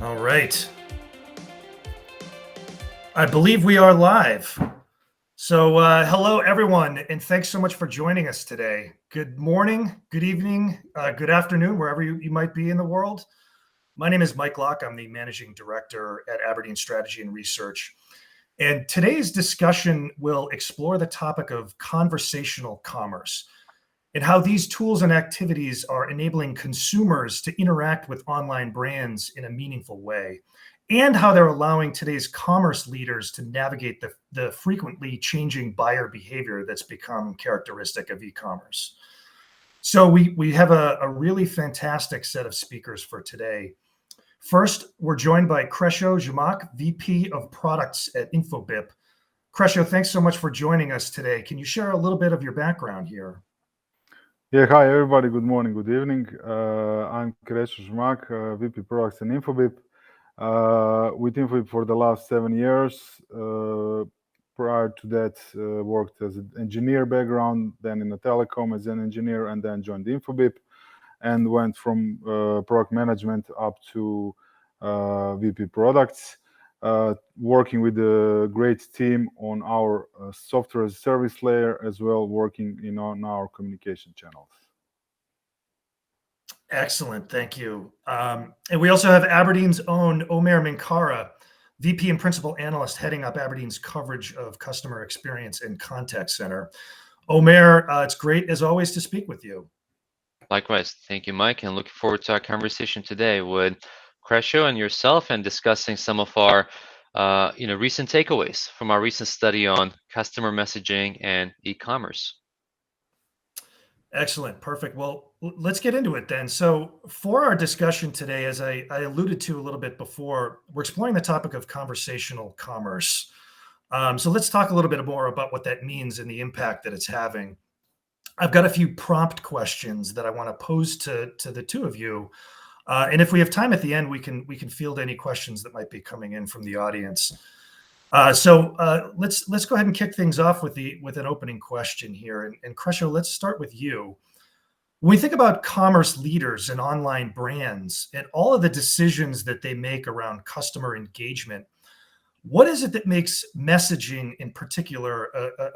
All right. I believe we are live. So, hello, everyone, and thanks so much for joining us today. Good morning, good evening, good afternoon, wherever you might be in the world. My name is Mike Locke. I'm the Managing Director at Aberdeen Strategy and Research. And today's discussion will explore the topic of conversational commerce and how these tools and activities are enabling consumers to interact with online brands in a meaningful way, and how they're allowing today's commerce leaders to navigate the frequently changing buyer behavior that's become characteristic of e-commerce. So we have a really fantastic set of speakers for today. First, we're joined by Kresho Jamak, VP of Products at Infobip. Kresho, thanks so much for joining us today. Can you share a little bit of your background here? Yeah, hi everybody. Good morning, good evening. I'm Kresho Jamak, VP Products in Infobip. With Infobip for the last 7 years. Prior to that, worked as an engineer background, then in a telecom as an engineer, and then joined Infobip, and went from product management up to VP Products. Working with a great team on our software as a service layer, as well working on our communication channels. Excellent, thank you. And we also have Aberdeen's own Omer Minkara, VP and Principal Analyst heading up Aberdeen's coverage of customer experience and contact center. Omer, it's great as always to speak with you. Likewise, thank you, Mike, and looking forward to our conversation today with Kresho and yourself, and discussing some of our, recent takeaways from our recent study on customer messaging and e-commerce. Excellent, perfect. Well, let's get into it then. So, for our discussion today, as I alluded to a little bit before, we're exploring the topic of conversational commerce. So, let's talk a little bit more about what that means and the impact that it's having. I've got a few prompt questions that I want to pose to the two of you, and if we have time at the end, we can field any questions that might be coming in from the audience. So let's go ahead and kick things off with an opening question here. And Kresho, let's start with you. When we think about commerce leaders and online brands and all of the decisions that they make around customer engagement, what is it that makes messaging in particular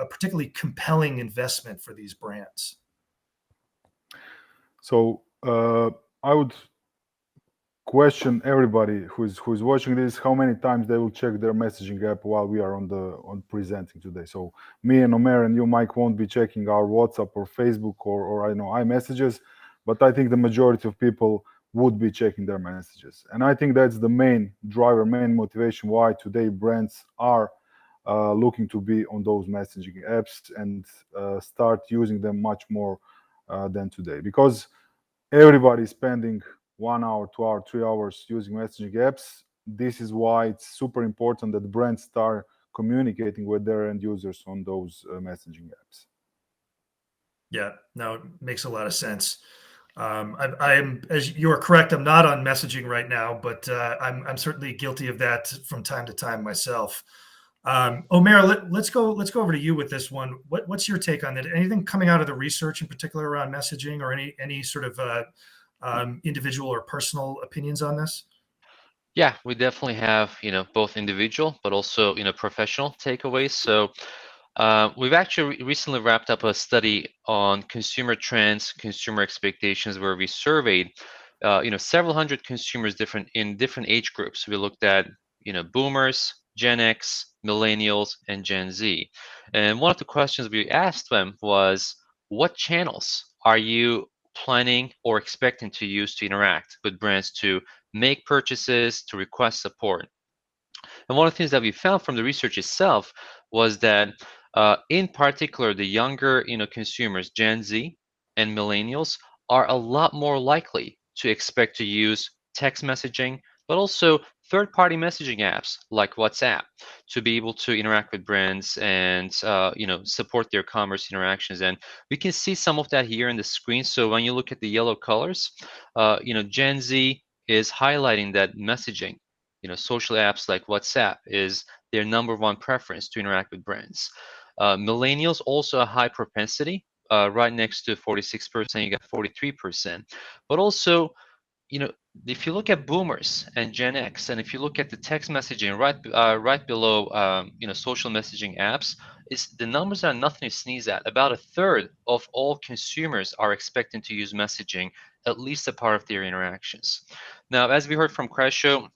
a particularly compelling investment for these brands? So I would question everybody who's watching this how many times they will check their messaging app while we are on presenting today. So me and Omer and you, Mike, won't be checking our WhatsApp or Facebook or I know iMessages, but I think the majority of people would be checking their messages, and I think that's the main driver, main motivation why today brands are looking to be on those messaging apps and start using them much more than today, because everybody is spending 1 hour, 2 hour, 3 hours using messaging apps. This is why it's super important that brands start communicating with their end users on those messaging apps. Yeah, no, it makes a lot of sense. I am, as you are correct, I'm not on messaging right now, but I'm certainly guilty of that from time to time myself. Omer, let's go over to you with this one. What's your take on that? Anything coming out of the research in particular around messaging, or any sort of individual or personal opinions on this? Yeah, we definitely have, both individual but also, professional takeaways. So we've actually recently wrapped up a study on consumer trends, consumer expectations, where we surveyed, several hundred consumers in different age groups. We looked at, boomers, Gen X, millennials, and Gen Z. And one of the questions we asked them was, what channels are you planning or expecting to use to interact with brands to make purchases, to request support? And one of the things that we found from the research itself was that, in particular, the younger, consumers, Gen Z and millennials, are a lot more likely to expect to use text messaging, but also third-party messaging apps like WhatsApp to be able to interact with brands and, support their commerce interactions. And we can see some of that here in the screen. So when you look at the yellow colors, Gen Z is highlighting that messaging, social apps like WhatsApp is their number one preference to interact with brands. Millennials also a high propensity, right next to 46%, you got 43%. But also, if you look at boomers and Gen X, and if you look at the text messaging right below, social messaging apps, is the numbers are nothing to sneeze at. About a third of all consumers are expecting to use messaging at least a part of their interactions. Now, as we heard from Kresho,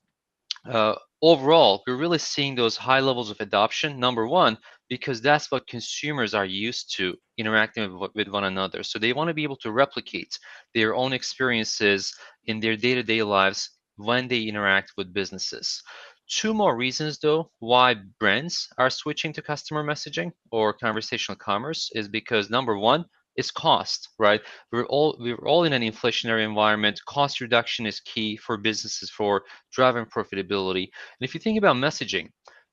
overall, we're really seeing those high levels of adoption. Number one, because that's what consumers are used to interacting with one another. So they want to be able to replicate their own experiences in their day-to-day lives when they interact with businesses. Two more reasons, though, why brands are switching to customer messaging or conversational commerce is because number one, is cost, right? We're all in an inflationary environment. Cost reduction is key for businesses for driving profitability. And if you think about messaging,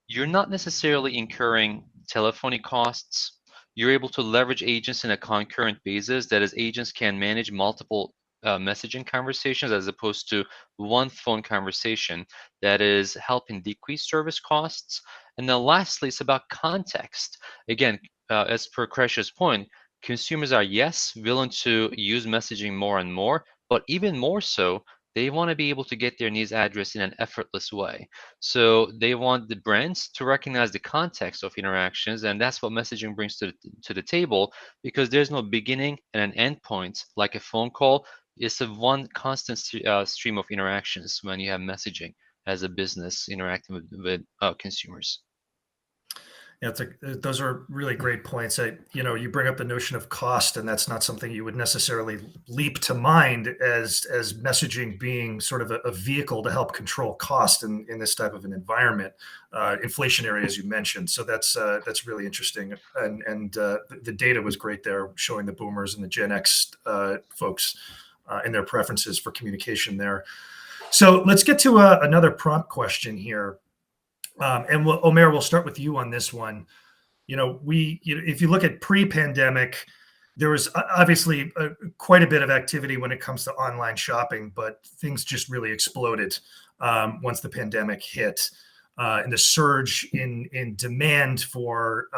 you're not necessarily incurring telephony costs. You're able to leverage agents in a concurrent basis. That is, agents can manage multiple messaging conversations as opposed to one phone conversation. That is helping decrease service costs. And then lastly, it's about context. Again, as per Kresha's point, consumers are, yes, willing to use messaging more and more, but even more so, they want to be able to get their needs addressed in an effortless way. So they want the brands to recognize the context of interactions, and that's what messaging brings to the table because there's no beginning and an end point like a phone call. It's a one constant stream of interactions when you have messaging as a business interacting with consumers. Yeah, those are really great points. You bring up the notion of cost, and that's not something you would necessarily leap to mind as messaging being sort of a vehicle to help control cost in this type of an environment, inflationary as you mentioned. So that's really interesting, and the data was great there, showing the boomers and the Gen X folks and their preferences for communication there. So let's get to another prompt question here. And Omer, we'll start with you on this one. If you look at pre-pandemic, there was obviously quite a bit of activity when it comes to online shopping, but things just really exploded once the pandemic hit, and the surge in demand for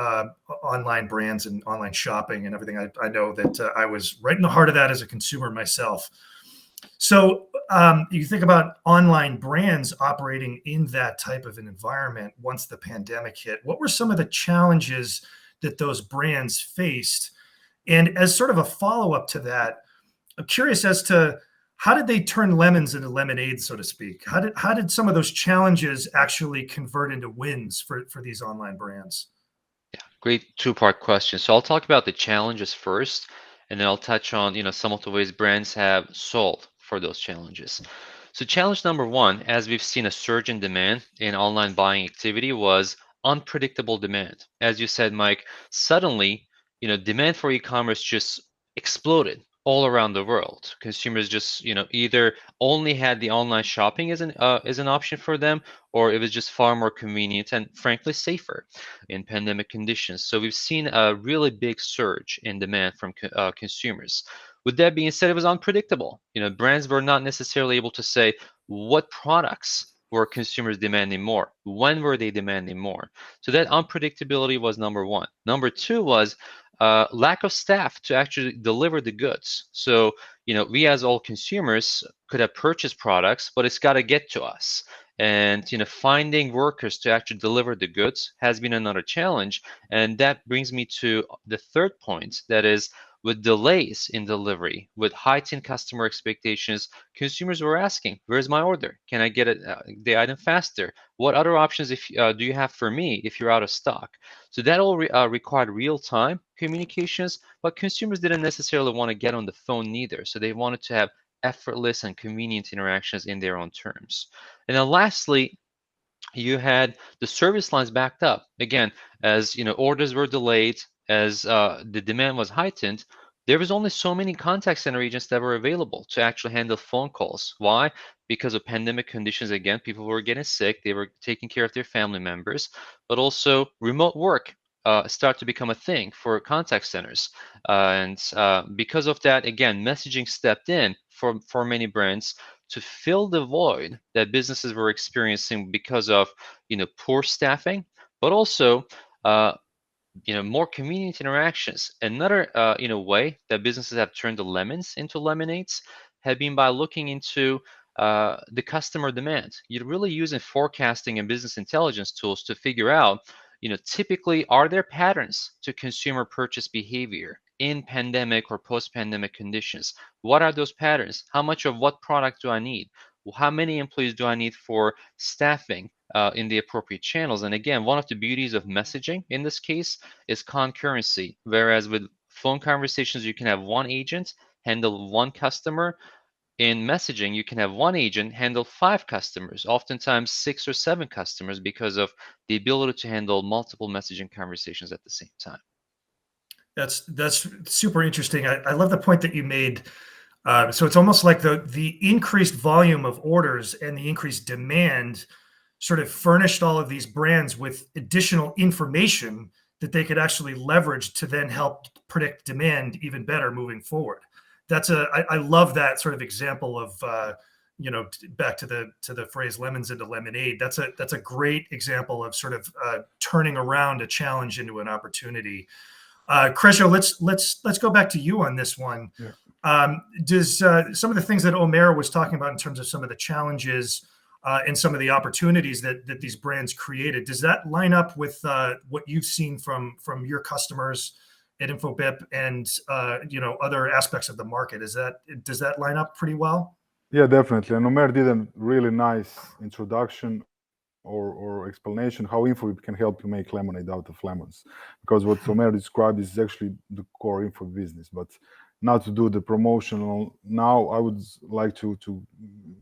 online brands and online shopping and everything. I know that I was right in the heart of that as a consumer myself. So you think about online brands operating in that type of an environment once the pandemic hit. What were some of the challenges that those brands faced? And as sort of a follow-up to that, I'm curious as to how did they turn lemons into lemonade, so to speak? How did some of those challenges actually convert into wins for these online brands? Yeah, great two-part question. So I'll talk about the challenges first, and then I'll touch on, some of the ways brands have solved for those challenges. So challenge number one, as we've seen a surge in demand in online buying activity, was unpredictable demand. As you said, Mike, suddenly, demand for e-commerce just exploded all around the world. Consumers just, either only had the online shopping as an option for them, or it was just far more convenient and frankly safer in pandemic conditions. So we've seen a really big surge in demand from consumers. With that being said, it was unpredictable. Brands were not necessarily able to say what products were consumers demanding more, when were they demanding more. So that unpredictability was number one. Number two was lack of staff to actually deliver the goods. So, we as all consumers could have purchased products, but it's got to get to us. And finding workers to actually deliver the goods has been another challenge. And that brings me to the third point, that is, with delays in delivery, with heightened customer expectations, consumers were asking, "Where's my order? Can I get the item faster? What other options do you have for me if you're out of stock?" So that all required real-time communications, but consumers didn't necessarily want to get on the phone neither. So they wanted to have effortless and convenient interactions in their own terms. And then lastly, you had the service lines backed up. Again, as orders were delayed, as the demand was heightened, there was only so many contact center agents that were available to actually handle phone calls. Why? Because of pandemic conditions. Again, people were getting sick, they were taking care of their family members, but also remote work start to become a thing for contact centers. And because of that, again, messaging stepped in for many brands to fill the void that businesses were experiencing because of poor staffing, but also uh, more convenient interactions. Another way that businesses have turned the lemons into lemonades have been by looking into the customer demand. You're really using forecasting and business intelligence tools to figure out, typically, are there patterns to consumer purchase behavior in pandemic or post-pandemic conditions? What are those patterns? How much of what product do I need? How many employees do I need for staffing in the appropriate channels? And again, one of the beauties of messaging in this case is concurrency. Whereas with phone conversations, you can have one agent handle one customer. In messaging, you can have one agent handle 5 customers, oftentimes 6 or 7 customers, because of the ability to handle multiple messaging conversations at the same time. That's super interesting. I love the point that you made. So it's almost like the increased volume of orders and the increased demand sort of furnished all of these brands with additional information that they could actually leverage to then help predict demand even better moving forward. I love that sort of example of back to the phrase lemons into lemonade. That's a great example of sort of turning around a challenge into an opportunity. Kresho, let's go back to you on this one. Yeah. Does some of the things that Omer was talking about in terms of some of the challenges and some of the opportunities that these brands created, does that line up with what you've seen from your customers at Infobip and other aspects of the market? Does that line up pretty well? Yeah, definitely. And Omer did a really nice introduction or explanation how Infobip can help you make lemonade out of lemons. Because what Omer described is actually the core info business. But now to do the promotional, now I would like to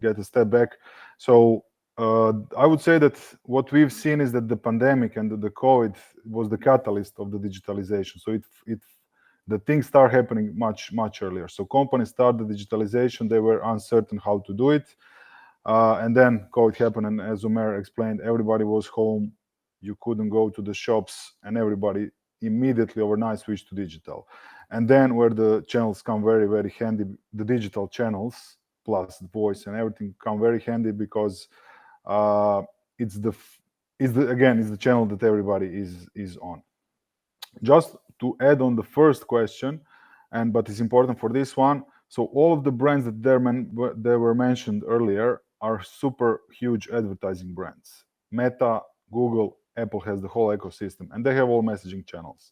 get a step back. So I would say that what we've seen is that the pandemic and the COVID was the catalyst of the digitalization. So the things start happening much earlier. So companies start the digitalization. They were uncertain how to do it. And then COVID happened, and as Omer explained, everybody was home. You couldn't go to the shops, and everybody immediately overnight switched to digital. And then where the channels come very, very handy, the digital channels plus the voice and everything come very handy because it's the channel that everybody is on. Just to add on the first question, but it's important for this one. So all of the brands that they were mentioned earlier are super huge advertising brands. Meta, Google, Apple has the whole ecosystem, and they have all messaging channels.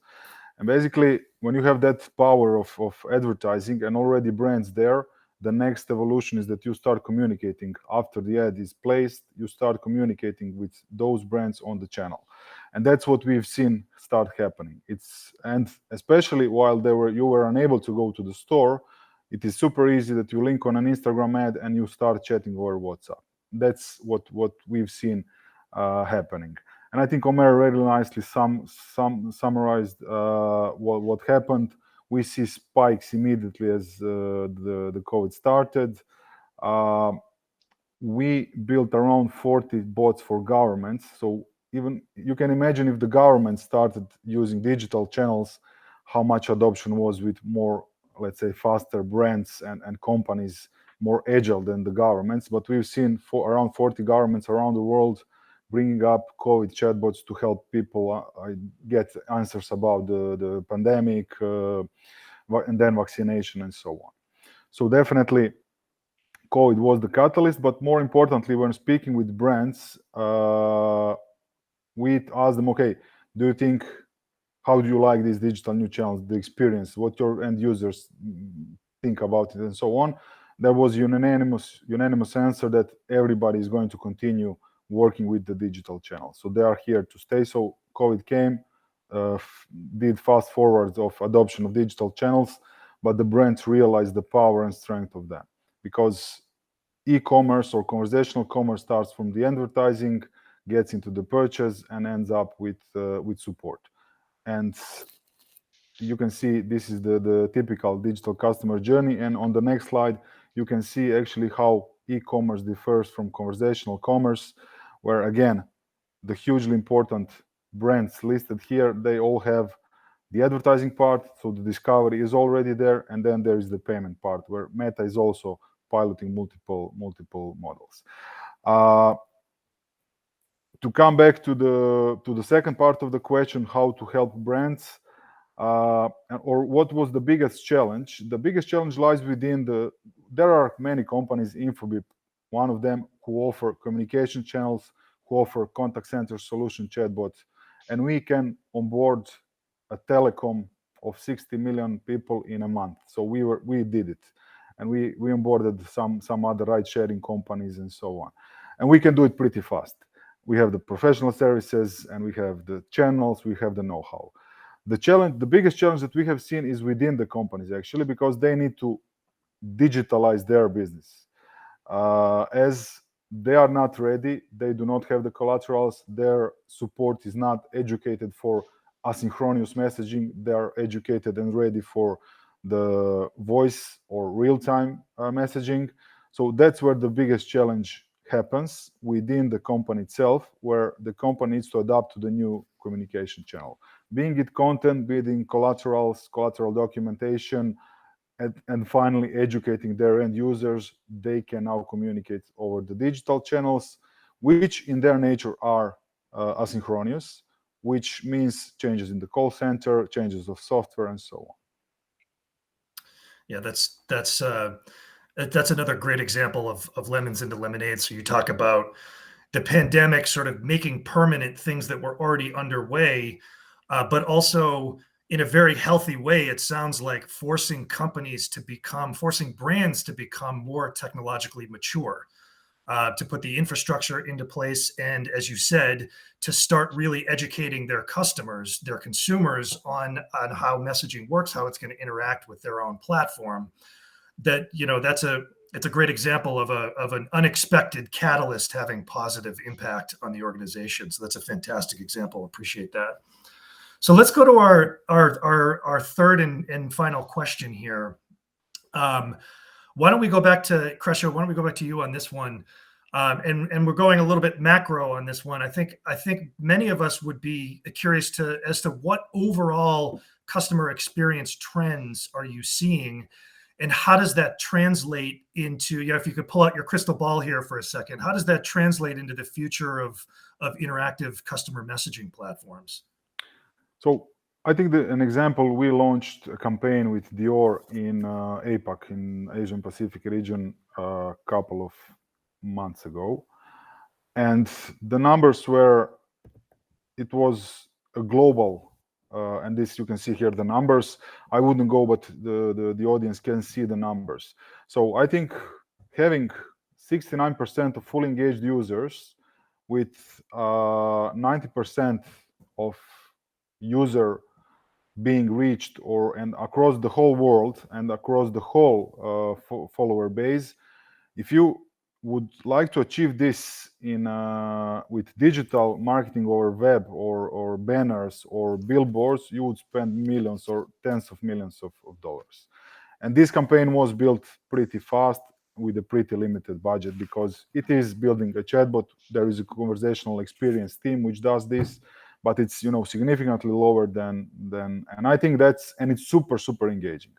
And basically, when you have that power of advertising and already brands there, the next evolution is that you start communicating after the ad is placed. You start communicating with those brands on the channel, and that's what we've seen start happening. And especially while you were unable to go to the store, it is super easy that you link on an Instagram ad and you start chatting over WhatsApp. That's what we've seen happening. And I think Omer really nicely summarized what happened. We see spikes immediately as the COVID started. We built around 40 bots for governments. So even you can imagine if the government started using digital channels, how much adoption was with more, let's say, faster brands and companies more agile than the governments. But we've seen around 40 governments around the world bringing up COVID chatbots to help people get answers about the pandemic and then vaccination and so on. So definitely COVID was the catalyst, but more importantly, when speaking with brands, we asked them, okay, do you think, how do you like these digital new channels, the experience, what your end users think about it and so on? There was unanimous answer that everybody is going to continue working with the digital channels. So they are here to stay. So COVID came, did fast forwards of adoption of digital channels, but the brands realized the power and strength of them because e-commerce or conversational commerce starts from the advertising, gets into the purchase, and ends up with support. And you can see this is the typical digital customer journey. And on the next slide, you can see actually how e-commerce differs from conversational commerce, where again, the hugely important brands listed here, they all have the advertising part, so the discovery is already there, and then there is the payment part, where Meta is also piloting multiple models. To come back to the second part of the question, how to help brands, or what was the biggest challenge? The biggest challenge lies within there are many companies, Infobip one of them who offer communication channels, who offer contact center solution chatbots, and we can onboard a telecom of 60 million people in a month. So we did it, and we onboarded some other ride sharing companies and so on, and we can do it pretty fast. We have the professional services, and we have the channels, we have the know-how. The biggest challenge that we have seen is within the companies, actually, because they need to digitalize their business. As they are not ready, they do not have the collaterals, their support is not educated for asynchronous messaging, they are educated and ready for the voice or real-time messaging. So that's where the biggest challenge happens within the company itself, where the company needs to adapt to the new communication channel. Being it content, being collaterals, collateral documentation, and finally educating their end users, they can now communicate over the digital channels, which in their nature are asynchronous, which means changes in the call center, changes of software, and so on. Yeah, that's another great example of lemons into lemonade. So you talk about the pandemic sort of making permanent things that were already underway, but also in a very healthy way, it sounds like forcing brands to become more technologically mature, to put the infrastructure into place, and as you said, to start really educating their customers, their consumers, on how messaging works, how it's going to interact with their own platform. It's a great example of an unexpected catalyst having positive impact on the organization. So that's a fantastic example. Appreciate that. So let's go to our third and final question here. Why don't we go back to Kresho? Why don't we go back to you on this one? And we're going a little bit macro on this one. I think many of us would be curious as to what overall customer experience trends are you seeing, and how does that translate into, if you could pull out your crystal ball here for a second, how does that translate into the future of interactive customer messaging platforms? So I think an example, we launched a campaign with Dior in APAC, in Asian Pacific region, a couple of months ago. And the numbers it was a global, and this you can see here the numbers. I wouldn't go, but the audience can see the numbers. So I think having 69% of fully engaged users with 90% of user being reached and across the whole world and across the whole follower base. If you would like to achieve this with digital marketing over web or banners or billboards, you would spend millions or tens of millions of dollars. And this campaign was built pretty fast with a pretty limited budget, because it is building a chatbot. There is a conversational experience team which does this, but it's significantly lower than and I think it's super engaging.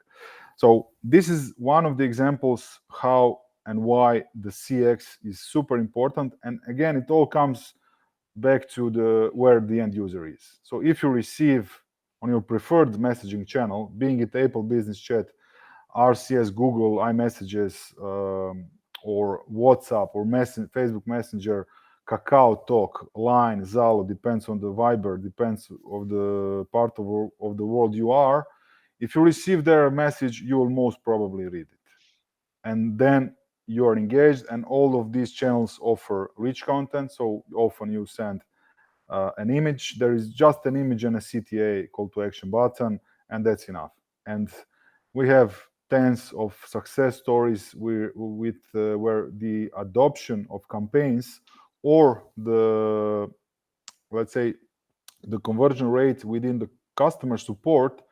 So this is one of the examples how and why the CX is super important. And again, it all comes back to where the end user is. So if you receive on your preferred messaging channel, being it Apple Business Chat, RCS, Google, iMessages, or WhatsApp, or Facebook Messenger, Kakao Talk, Line, Zalo, depends on the Viber, depends on the part of the world you are. If you receive their message, you will most probably read it. And then you are engaged, and all of these channels offer rich content. So often you send an image. There is just an image and a CTA, call to action button, and that's enough. And we have tens of success stories where the adoption of campaigns, or let's say the conversion rate within the customer support,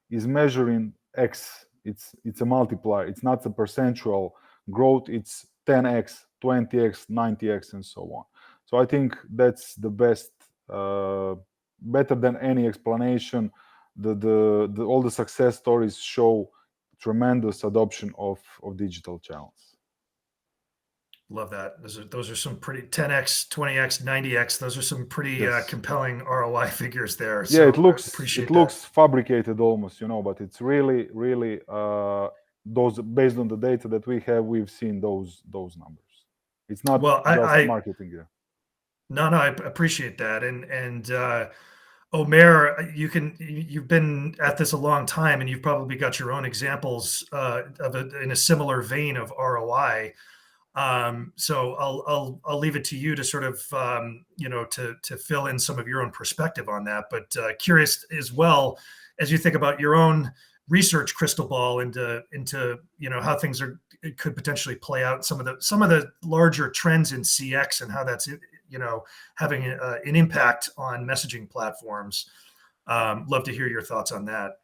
is measuring X. It's a multiplier. It's not a percentual growth. It's 10x, 20x, 90x, and so on. So I think that's the best, better than any explanation. All the success stories show tremendous adoption of digital channels. Love that. Those are some pretty 10x, 20x, 90x. Those are some pretty compelling ROI figures there. Yeah, so it looks fabricated almost, but it's really those, based on the data that we have, we've seen those numbers. It's not Well, just marketing. Yeah. No, I appreciate that. And Omer, you've been at this a long time, and you've probably got your own examples in a similar vein of ROI. So I'll leave it to you to sort of to fill in some of your own perspective on that. But curious as well, as you think about your own research crystal ball into how things could potentially play out, some of the larger trends in CX and how that's having an impact on messaging platforms. Love to hear your thoughts on that.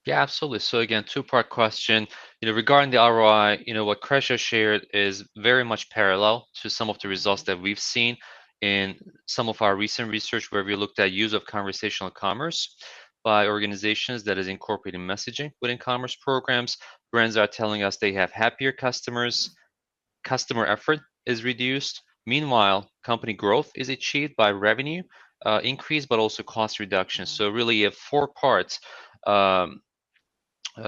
Yeah, absolutely. So again, two-part question. Regarding the ROI, what Kresho shared is very much parallel to some of the results that we've seen in some of our recent research where we looked at use of conversational commerce by organizations that is incorporating messaging within commerce programs. Brands are telling us they have happier customers, customer effort is reduced. Meanwhile, company growth is achieved by revenue increase, but also cost reduction. So really, you have four parts.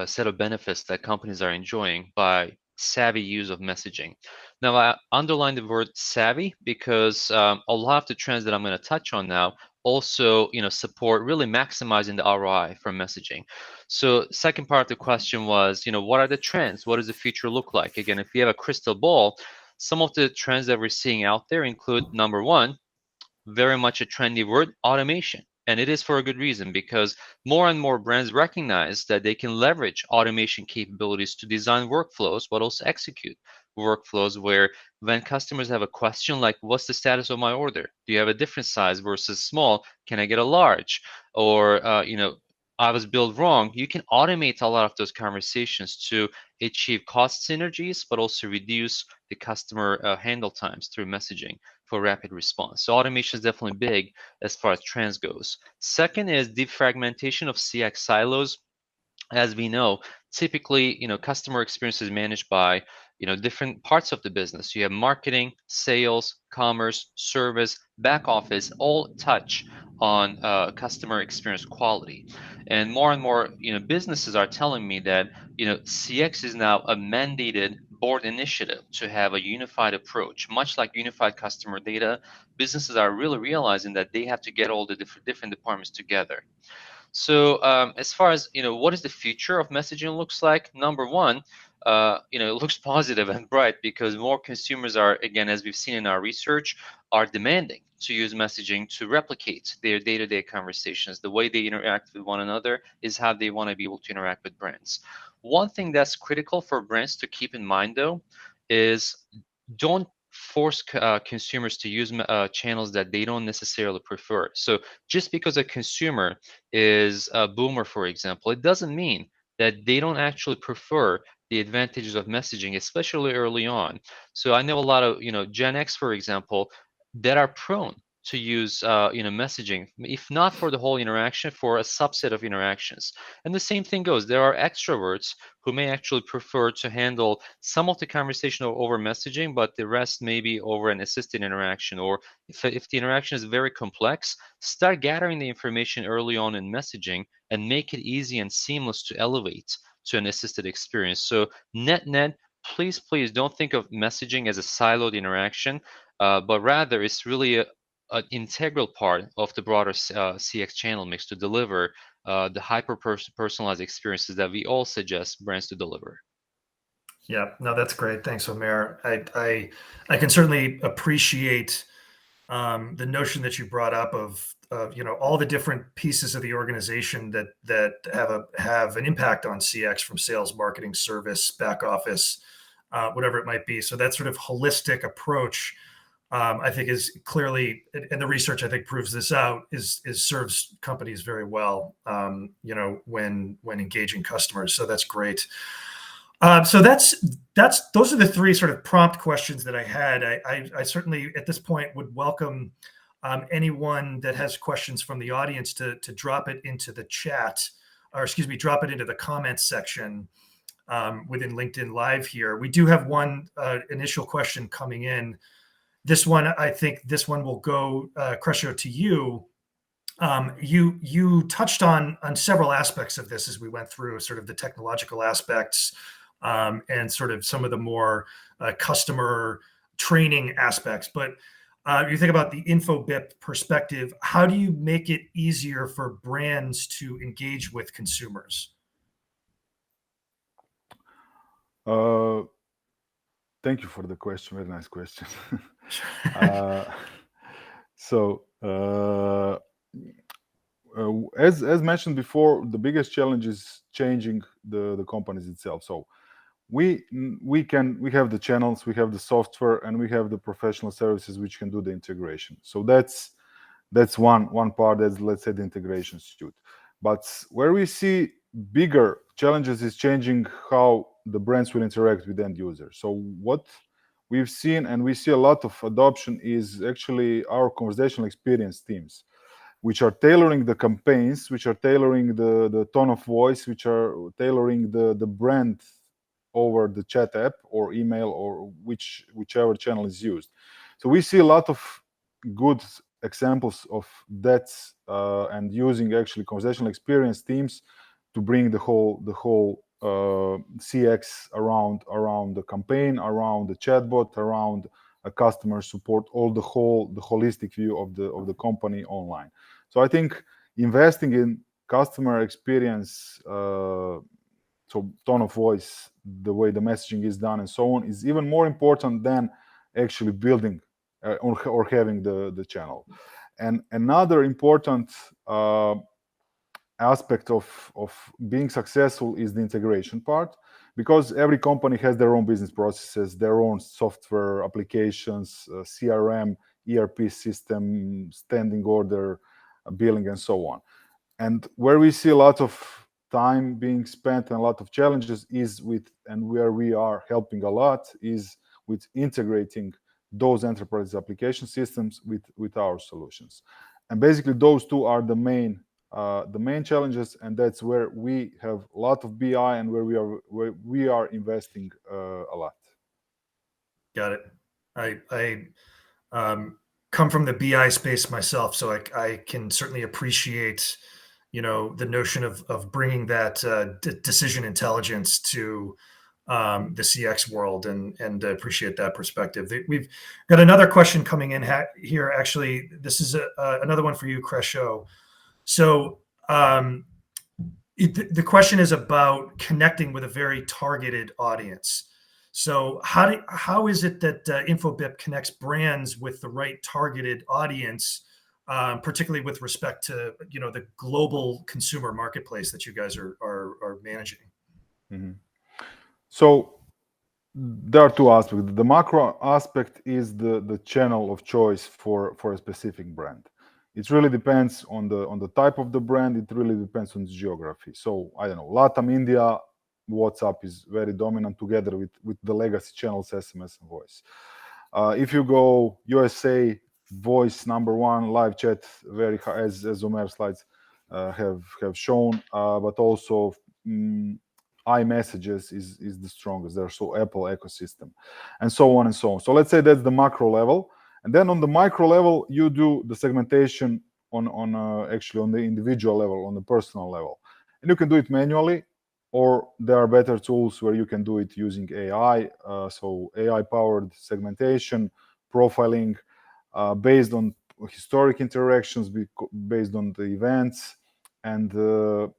Set of benefits that companies are enjoying by savvy use of messaging. Now, I underline the word savvy because a lot of the trends that I'm going to touch on now also, support really maximizing the ROI from messaging. So, second part of the question was, what are the trends? What does the future look like? Again, if you have a crystal ball, some of the trends that we're seeing out there include number one, very much a trendy word, automation. And it is for a good reason because more and more brands recognize that they can leverage automation capabilities to design workflows, but also execute workflows where when customers have a question like, what's the status of my order? Do you have a different size versus small? Can I get a large? Or, I was billed wrong. You can automate a lot of those conversations to achieve cost synergies, but also reduce the customer handle times through messaging for rapid response. So automation is definitely big as far as trends goes. Second is defragmentation of CX silos. As we know, typically, customer experience is managed by, different parts of the business. You have marketing, sales, commerce, service, back office, all touch on customer experience quality. And more, businesses are telling me that, CX is now a mandated board initiative to have a unified approach, much like unified customer data. Businesses are really realizing that they have to get all the different departments together. So as far as what is the future of messaging looks like, number one, it looks positive and bright because more consumers are, again, as we've seen in our research, are demanding to use messaging to replicate their day-to-day conversations. The way they interact with one another is how they want to be able to interact with brands. One thing that's critical for brands to keep in mind, though, is don't force consumers to use channels that they don't necessarily prefer. So just because a consumer is a boomer, for example, it doesn't mean that they don't actually prefer the advantages of messaging, especially early on. So I know a lot of, Gen X, for example, that are prone to use, messaging, if not for the whole interaction, for a subset of interactions. And the same thing goes. There are extroverts who may actually prefer to handle some of the conversation over messaging, but the rest maybe over an assisted interaction. Or if the interaction is very complex, start gathering the information early on in messaging and make it easy and seamless to elevate to an assisted experience. So net, please don't think of messaging as a siloed interaction, but rather it's really an integral part of the broader CX channel mix to deliver the hyper personalized experiences that we all suggest brands to deliver. Yeah, no, that's great. Thanks, Omer. I can certainly appreciate the notion that you brought up of all the different pieces of the organization that have an impact on CX, from sales, marketing, service, back office, whatever it might be. So that sort of holistic approach, I think, is clearly, and the research I think proves this out, is serves companies very well, when engaging customers. So that's great. So those are the three sort of prompt questions that I had. I certainly at this point would welcome anyone that has questions from the audience to drop it into the chat, or excuse me, drop it into the comments section within LinkedIn Live here. We do have one initial question coming in. I think this one will go, Kresho, to you. You touched on several aspects of this as we went through sort of the technological aspects, and sort of some of the more customer training aspects, but you think about the Infobip perspective, how do you make it easier for brands to engage with consumers? Thank you for the question. Very nice question. As mentioned before, the biggest challenge is changing the companies itself. So we have the channels, we have the software, and we have the professional services which can do the integration. So that's one part. That's, let's say, the integration suite. But where we see bigger challenges is changing how the brands will interact with end users. So what we've seen, and we see a lot of adoption, is actually our conversational experience teams, which are tailoring the campaigns, which are tailoring the tone of voice, which are tailoring the brand over the chat app or email or whichever channel is used. So we see a lot of good examples of that, and using actually conversational experience teams to bring the whole CX around the campaign, around the chatbot, around a customer support, the holistic view of the company online. So I think investing in customer experience, so tone of voice, the way the messaging is done, and so on, is even more important than actually building or having the channel. And another important aspect of being successful is the integration part, because every company has their own business processes, their own software applications, CRM, ERP system, standing order, billing, and so on. And where we see a lot of time being spent and a lot of challenges is and where we are helping a lot is with integrating those enterprise application systems with our solutions. And basically those two are the main challenges, and that's where we have a lot of BI and where we are investing a lot. Got it. I come from the BI space myself, so I can certainly appreciate, the notion of bringing that decision intelligence to the CX world, and appreciate that perspective. We've got another question coming in here. Actually, this is another one for you, Kresho. So the question is about connecting with a very targeted audience. So how is it that Infobip connects brands with the right targeted audience, particularly with respect to the global consumer marketplace that you guys are managing? Mm-hmm. So there are two aspects. The macro aspect is the channel of choice for a specific brand. It really depends on the type of the brand. It really depends on the geography. So I don't know, Latam, India, WhatsApp is very dominant together with the legacy channels, SMS and voice. If you go USA, voice number one, live chat very high, as Omer slides have shown, but also iMessages is the strongest. There's so Apple ecosystem, and so on and so on. So let's say that's the macro level, and then on the micro level, you do the segmentation on actually on the individual level, on the personal level, and you can do it manually, or there are better tools where you can do it using AI. So AI-powered segmentation, profiling, based on historic interactions, based on the events. And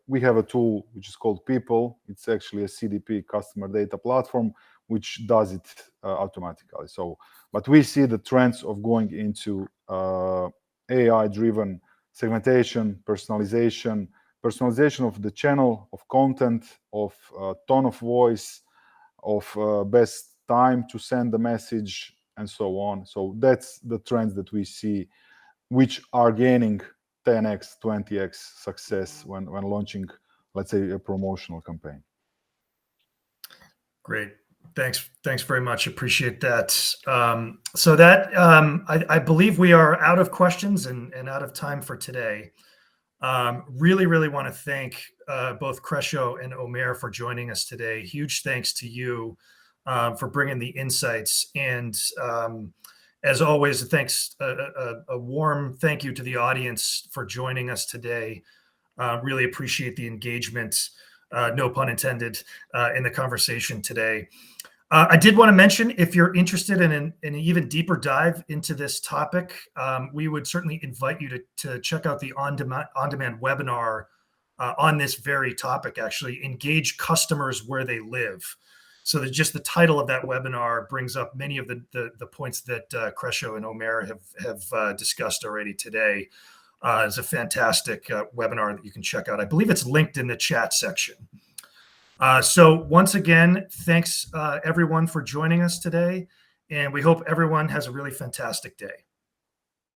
we have a tool which is called People. It's actually a CDP, customer data platform, which does it automatically. So, but we see the trends of going into AI-driven segmentation, personalization of the channel, of content, of tone of voice, of best time to send the message, and so on. So that's the trends that we see, which are gaining 10x, 20x success when launching, let's say, a promotional campaign. Great. Thanks very much. Appreciate that. So that I believe we are out of questions and out of time for today. Really want to thank both Kresho and Omer for joining us today. Huge thanks to you for bringing the insights, and as always, thanks a warm thank you to the audience for joining us today. Really appreciate the engagement, no pun intended, in the conversation today. I did want to mention, if you're interested in an even deeper dive into this topic, we would certainly invite you to check out the on-demand webinar on this very topic, actually, Engage Customers Where They Live. So that just the title of that webinar brings up many of the points that Kresho and Omer have discussed already today. It's a fantastic webinar that you can check out. I believe it's linked in the chat section. So once again, thanks everyone for joining us today, and we hope everyone has a really fantastic day.